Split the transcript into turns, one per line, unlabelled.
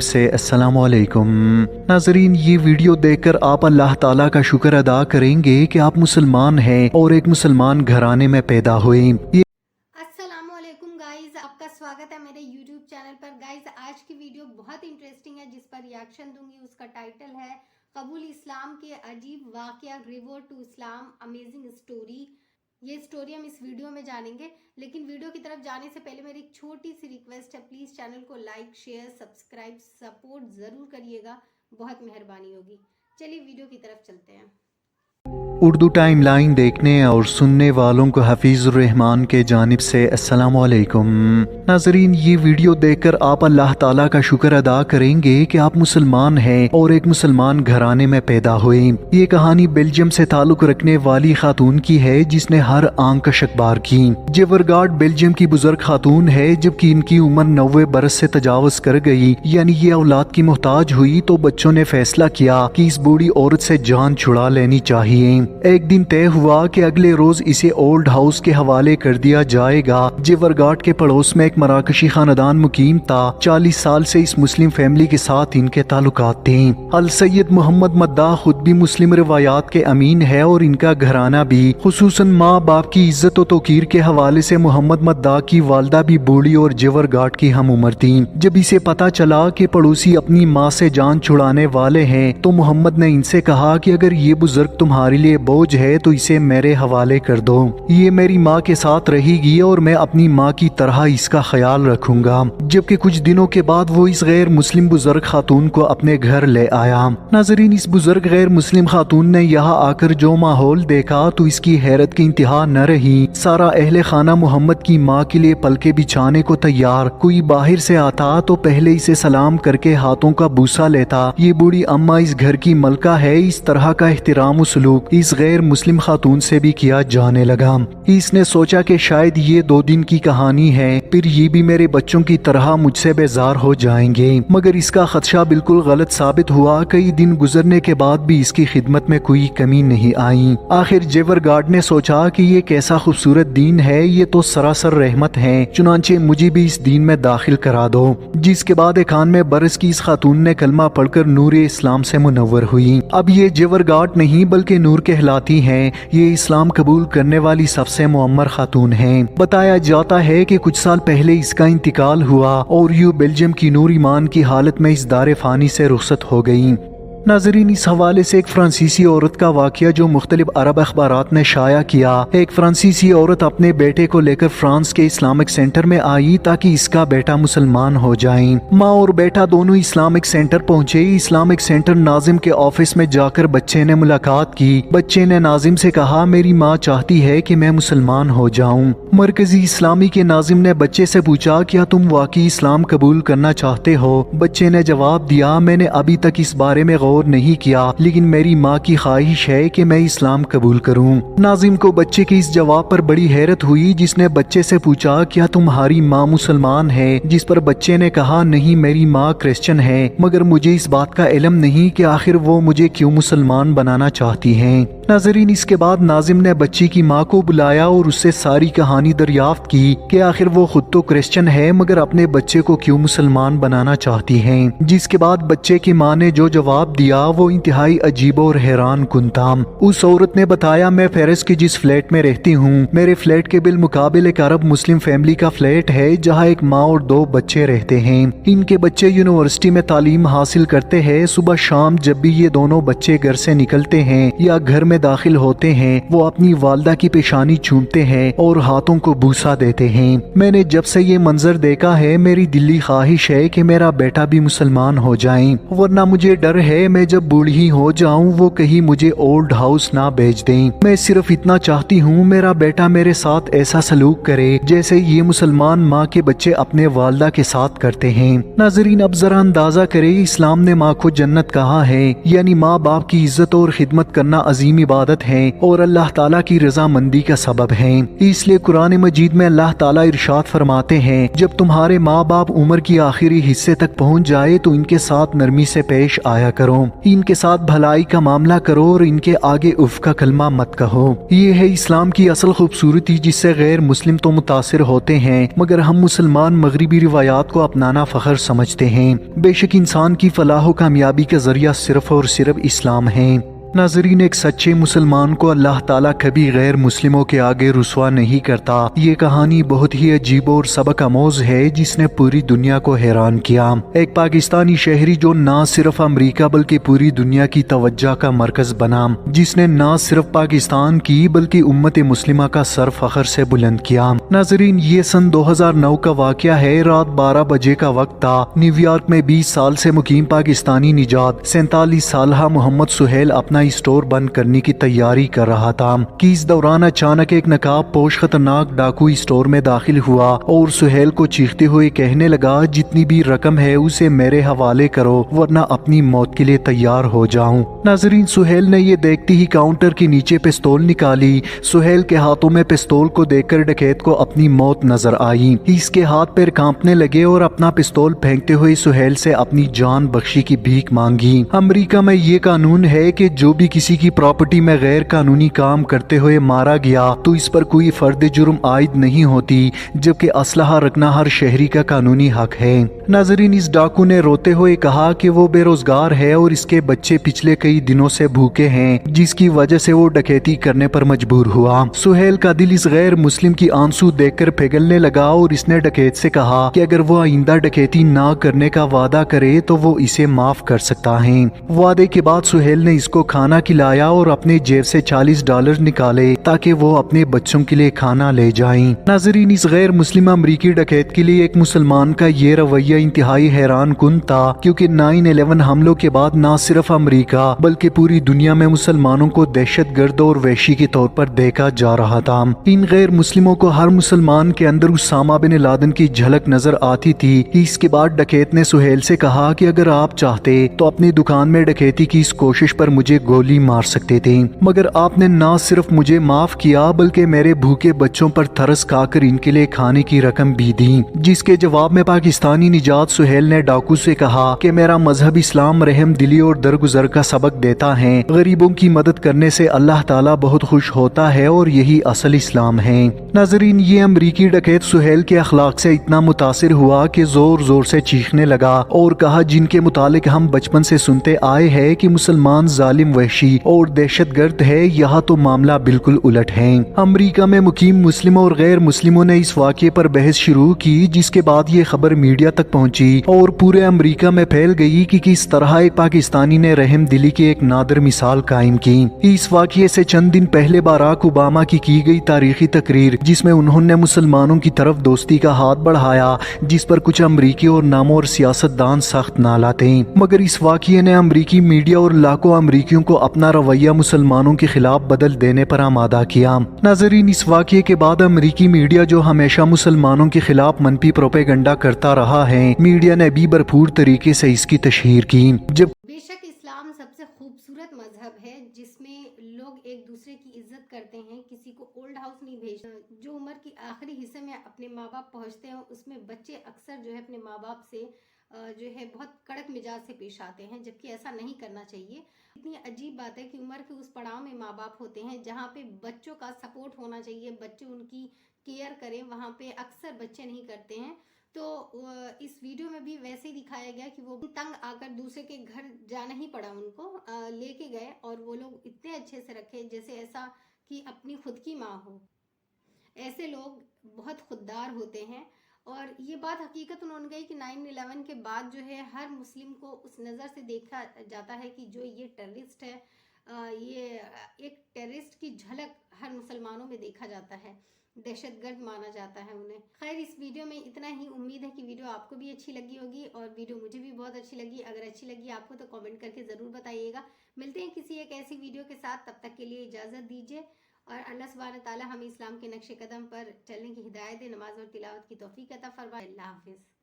سے السلام علیکم ناظرین، یہ ویڈیو دیکھ کر آپ اللہ تعالیٰ کا شکر ادا کریں گے کہ آپ مسلمان ہیں اور ایک مسلمان گھرانے میں پیدا ہوئے۔
السلام علیکم گائز، آپ کا سواگت ہے میرے یوٹیوب چینل پر۔ گائز آج کی ویڈیو بہت انٹرسٹنگ ہے جس پر ریاکشن دوں گی۔ اس کا ٹائٹل ہے قبول اسلام کے عجیب واقعہ، revert to Islam amazing story. یہ اسٹوری ہم اس ویڈیو میں جانیں گے، لیکن ویڈیو کی طرف جانے سے پہلے میری ایک چھوٹی سی ریکویسٹ ہے، پلیز چینل کو لائک، شیئر، سبسکرائب، سپورٹ ضرور کریے گا، بہت مہربانی ہوگی۔ چلیے ویڈیو کی طرف چلتے ہیں۔
اردو ٹائم لائن دیکھنے اور سننے والوں کو حفیظ الرحمان کے جانب سے السلام علیکم ناظرین، یہ ویڈیو دیکھ کر آپ اللہ تعالیٰ کا شکر ادا کریں گے کہ آپ مسلمان ہیں اور ایک مسلمان گھرانے میں پیدا ہوئے۔ یہ کہانی بیلجیم سے تعلق رکھنے والی خاتون کی ہے جس نے ہر آنکھ کشک بار کی۔ جیورگارڈ بیلجیم کی بزرگ خاتون ہے، جبکہ ان کی عمر 90 برس سے تجاوز کر گئی، یعنی یہ اولاد کی محتاج ہوئی تو بچوں نے فیصلہ کیا کہ اس بوڑھی عورت سے جان چھڑا لینی چاہیے۔ ایک دن طے ہوا کہ اگلے روز اسے اولڈ ہاؤس کے حوالے کر دیا جائے گا۔ جیورگارڈ کے پڑوس میں ایک مراکشی خاندان مقیم تھا۔ 40 سال سے اس مسلم فیملی کے ساتھ ان کے تعلقات تھے۔ السید محمد مداح خود بھی مسلم روایات کے امین ہے اور ان کا گھرانہ بھی، خصوصاً ماں باپ کی عزت و توقیر کے حوالے سے محمد مداح کی والدہ بھی بوڑھی اور جیورگارڈ کی ہم عمر تھی۔ جب اسے پتا چلا کہ پڑوسی اپنی ماں سے جان چھڑانے والے ہیں تو محمد نے ان سے کہا کہ اگر یہ بزرگ تمہارے لیے بوجھ ہے تو اسے میرے حوالے کر دو، یہ میری ماں کے ساتھ رہے گی اور میں اپنی ماں کی طرح اس کا خیال رکھوں گا۔ جبکہ کچھ دنوں کے بعد وہ اس غیر مسلم بزرگ خاتون کو اپنے گھر لے آیا۔ ناظرین، اس بزرگ غیر مسلم خاتون نے یہاں آ کر جو ماحول دیکھا تو اس کی حیرت کی انتہا نہ رہی۔ سارا اہل خانہ محمد کی ماں کے لیے پلکیں بچھانے کو تیار۔ کوئی باہر سے آتا تو پہلے اسے سلام کر کے ہاتھوں کا بوسہ لیتا۔ یہ بوڑھی اماں اس گھر کی ملکہ ہے، اس طرح کا احترام و سلوک اس غیر مسلم خاتون سے بھی کیا جانے لگا۔ اس نے سوچا کہ شاید یہ 2 دن کی کہانی ہے، پھر یہ بھی میرے بچوں کی طرح مجھ سے بیزار ہو جائیں گے، مگر اس کا خدشہ بالکل غلط ثابت ہوا۔ کئی دن گزرنے کے بعد بھی اس کی خدمت میں کوئی کمی نہیں آئی۔ آخر جیورگارڈ نے سوچا کہ یہ کیسا خوبصورت دین ہے، یہ تو سراسر رحمت ہے، چنانچہ مجھے بھی اس دین میں داخل کرا دو۔ جس کے بعد 91 برس کی اس خاتون نے کلمہ پڑھ کر نور اسلام سے منور ہوئی۔ اب یہ جیورگارڈ نہیں بلکہ نور کہلاتی ہیں۔ یہ اسلام قبول کرنے والی سب سے معمر خاتون ہیں۔ بتایا جاتا ہے کہ کچھ سال پہلے اس کا انتقال ہوا اور یہ بیلجیم کی نور ایمان کی حالت میں اس دار فانی سے رخصت ہو گئی۔ ناظرین، اس حوالے سے ایک فرانسیسی عورت کا واقعہ جو مختلف عرب اخبارات نے شائع کیا۔ ایک فرانسیسی عورت اپنے بیٹے کو لے کر فرانس کے اسلامک سینٹر میں آئی تاکہ اس کا بیٹا مسلمان ہو جائیں۔ ماں اور بیٹا دونوں اسلامک سینٹر پہنچے۔ اسلامک سینٹر ناظم کے آفس میں جا کر بچے نے ملاقات کی۔ بچے نے ناظم سے کہا، میری ماں چاہتی ہے کہ میں مسلمان ہو جاؤں۔ مرکزی اسلامی کے ناظم نے بچے سے پوچھا، کیا تم واقعی اسلام قبول کرنا چاہتے ہو؟ بچے نے جواب دیا، میں نے ابھی تک اس بارے میں غور نہیں کیا، لیکن میری ماں کی خواہش ہے کہ میں اسلام قبول کروں۔ ناظم کو بچے کے اس جواب پر بڑی حیرت ہوئی، جس نے بچے سے پوچھا، کیا تمہاری ماں مسلمان ہے؟ جس پر بچے نے کہا، نہیں، میری ماں کرسچن ہے، مگر مجھے اس بات کا علم نہیں کہ آخر وہ مجھے کیوں مسلمان بنانا چاہتی ہیں۔ ناظرین، اس کے بعد ناظم نے بچی کی ماں کو بلایا اور اس سے ساری کہانی دریافت کی کہ آخر وہ خود تو کرسچن ہے مگر اپنے بچے کو کیوں مسلمان بنانا چاہتی ہیں۔ جس کے بعد بچے کی ماں نے جو جواب دیا وہ انتہائی عجیب اور حیران کن تھا۔ اس عورت نے بتایا، میں پیرس کی جس فلیٹ میں رہتی ہوں، میرے فلیٹ کے بالمقابل ایک عرب مسلم فیملی کا فلیٹ ہے جہاں ایک ماں اور 2 بچے رہتے ہیں۔ ان کے بچے یونیورسٹی میں تعلیم حاصل کرتے ہیں۔ صبح شام جب بھی یہ دونوں بچے گھر سے نکلتے ہیں یا گھر میں داخل ہوتے ہیں، وہ اپنی والدہ کی پیشانی چومتے ہیں اور ہاتھوں کو بوسہ دیتے ہیں۔ میں نے جب سے یہ منظر دیکھا ہے، میری دلی خواہش ہے کہ میرا بیٹا بھی مسلمان ہو جائیں، ورنہ مجھے ڈر ہے میں جب بوڑھی ہو جاؤں وہ کہیں مجھے اولڈ ہاؤس نہ بھیج دیں۔ میں صرف اتنا چاہتی ہوں میرا بیٹا میرے ساتھ ایسا سلوک کرے جیسے یہ مسلمان ماں کے بچے اپنے والدہ کے ساتھ کرتے ہیں۔ ناظرین، اب ذرا اندازہ کرے، اسلام نے ماں کو جنت کہا ہے، یعنی ماں باپ کی عزت اور خدمت کرنا عظیم عبادت ہے اور اللہ تعالیٰ کی رضا مندی کا سبب ہے۔ اس لیے قرآن مجید میں اللہ تعالیٰ ارشاد فرماتے ہیں، جب تمہارے ماں باپ عمر کی آخری حصے تک پہنچ جائے تو ان کے ساتھ نرمی سے پیش آیا کرو۔ इनके साथ भलाई का मामला करो और इनके आगे उफ का कलमा मत कहो। ये है इस्लाम की असल खूबसूरती, जिससे गैर मुस्लिम तो मुतासिर होते हैं मगर हम मुसलमान मगरिबी रिवायात को अपनाना फख्र समझते हैं। बेशक इंसान की फलाह कामयाबी का जरिया सिर्फ और सिर्फ इस्लाम है। नाजरीन, एक सच्चे मुसलमान को अल्लाह ताला कभी गैर मुस्लिमों के आगे रुसवा नहीं करता। ये कहानी बहुत ही अजीब और सबक आमोज है जिसने पूरी दुनिया को हैरान किया। एक पाकिस्तानी शहरी जो ना सिर्फ अमेरिका बल्कि पूरी दुनिया की तवज्जो का मरकज बना, जिसने ना सिर्फ पाकिस्तान की बल्कि उम्मत मुस्लिमा का सर फख्र से बुलंद किया। नाजरीन, ये सन 2009 का वाकया है। रात 12 बजे का वक्त था। न्यूयॉर्क में 20 साल से मुकीम पाकिस्तानी निजात 47 साल मोहम्मद सुहेल अपना स्टोर बंद करने की तैयारी कर रहा था कि इस दौरान अचानक एक नकाब पोश खतरनाक डाकू स्टोर में दाखिल हुआ और सुहेल को चीखते हुए कहने लगा, जितनी भी रकम है उसे मेरे हवाले करो वरना अपनी मौत के लिए तैयार हो जाऊं। नाजरीन, सुहेल ने ये देखते ही काउंटर के नीचे पिस्तौल निकाली। सुहेल के हाथों में पिस्तौल को देखकर डकैत को अपनी मौत नजर आई। इसके हाथ पैर कांपने लगे और अपना पिस्तौल फेंकते हुए सुहेल से अपनी जान बख्शी की भीख मांगी। अमेरिका में ये कानून है कि जो भी किसी की प्रॉपर्टी में गैर कानूनी काम करते हुए मारा गया तो इस पर कोई फर्द जुर्म आयद नहीं होती, जबकि असलहा रखना हर शहरी का कानूनी हक है। नाजरीन, इस डाकू ने रोते हुए कहा कि वो बेरोजगार है और इसके बच्चे पिछले कई दिनों से भूखे हैं, जिसकी वजह से वो डकैती करने पर मजबूर हुआ। सुहेल का दिल इस गैर मुस्लिम की आंसू देखकर पिघलने लगा और इसने डकैत से कहा कि अगर वो आइंदा डकैती ना करने का वादा करे तो वो इसे माफ कर सकता है। वादे के बाद सुहेल ने इसको खाना खिलाया और अपने जेब से $40 निकाले ताकि वो अपने बच्चों के लिए खाना ले जाएं। नाजरीन, इस गैर मुस्लिम अमरीकी डकैत के लिए एक मुसलमान का ये रवैया इंतहाई हैरान कुन था, क्योंकि 9/11 हमलों के बाद न सिर्फ अमरीका बल्कि पूरी दुनिया में मुसलमानों को दहशतगर्द और वहशी के तौर पर देखा जा रहा था। इन गैर मुस्लिमों को हर मुसलमान के अंदर उसामा बिन लादेन की झलक नजर आती थी। इसके बाद डकैत ने सुहेल से कहा कि अगर आप चाहते तो अपनी दुकान में डकैती की इस कोशिश पर मुझे गोली मार सकते थे, मगर आपने ना सिर्फ मुझे माफ किया बल्कि मेरे भूखे बच्चों पर तरस खाकर इनके लिए खाने की रकम भी दी। जिसके जवाब में पाकिस्तानी निजात सुहेल ने डाकू से कहा कि मेरा मजहब इस्लाम रहम दिली और दरगुजर का सबक देता है। गरीबों की मदद करने से अल्लाह ताला बहुत खुश होता है और यही असल इस्लाम है। नाजरीन, ये अमरीकी डकैत सुहेल के अखलाक से इतना मुतासिर हुआ कि जोर जोर से चीखने लगा और कहा, जिनके मुतालिक हम बचपन से सुनते आए हैं कि मुसलमान जालिम वहशी और दहशतगर्द है, यहाँ तो मामला बिल्कुल उलट है। अमेरिका में मुकीम मुस्लिम और गैर मुस्लिमों ने इस वाक़े पर बहस शुरू की, जिसके बाद ये खबर मीडिया तक पहुंची और पूरे अमेरिका में फैल गई कि किस तरह एक पाकिस्तानी ने रहम दिली की एक नादिर मिसाल कायम की। इस वाक़े से चंद दिन पहले बाराक ओबामा की गई तारीखी तकरीर, जिसमें उन्होंने मुसलमानों की तरफ दोस्ती का हाथ बढ़ाया, जिस पर कुछ अमरीकी और नामों और सियासतदान सख्त नाला थे। मगर इस वाक़े ने अमरीकी मीडिया और लाखों अमरीकियों को अपना रवैया मुसलमानों के खिलाफ बदल देने पर आमादा किया। नाजरीन, इस वाक़े के बाद अमरीकी मीडिया जो हमेशा मुसलमानों के खिलाफ मनफी प्रोपेगेंडा करता रहा है, मीडिया ने भी भरपूर तरीके से इसकी तशहीर की। जब
बेशक इस्लाम सबसे खूबसूरत मजहब है जिसमें लोग एक दूसरे की इज्जत करते हैं, किसी को ओल्ड हाउस नहीं भेजते। जो उम्र की आखिरी हिस्से में अपने माँ बाप पहुँचते हैं उसमें बच्चे अक्सर जो है अपने माँ बाप से जो है बहुत कड़क मिजाज से पेश आते हैं, जबकि ऐसा नहीं करना चाहिए। इतनी अजीब बात है कि उम्र के उस पड़ाव में माँ बाप होते हैं जहाँ पे बच्चों का सपोर्ट होना चाहिए, बच्चे उनकी केयर करें, वहाँ पे अक्सर बच्चे नहीं करते हैं। तो इस वीडियो में भी वैसे ही दिखाया गया कि वो तंग आकर दूसरे के घर जाना ही पड़ा उनको, लेके गए और वो लोग इतने अच्छे से रखे जैसे ऐसा कि अपनी खुद की माँ हो। ऐसे लोग बहुत खुददार होते हैं और ये बात हकीकत उन्होंने कही कि 9/11 के बाद जो है हर मुस्लिम को उस नज़र से देखा जाता है कि जो ये टेररिस्ट है, ये एक टेररिस्ट की झलक हर मुसलमानों में देखा जाता है, दहशतगर्द माना जाता है उन्हें। खैर, इस वीडियो में इतना ही। उम्मीद है कि वीडियो आपको भी अच्छी लगी होगी और वीडियो मुझे भी बहुत अच्छी लगी। अगर अच्छी लगी आपको तो कमेंट करके ज़रूर बताइएगा। मिलते हैं किसी एक ऐसी वीडियो के साथ, तब तक के लिए इजाज़त दीजिए और अल्लाह सुब्हान ताला हमें इस्लाम के नक्शे कदम पर चलने की हिदायत दे, नमाज और तिलावत की तौफीक अता फरमाए। अल्लाह हाफिज़।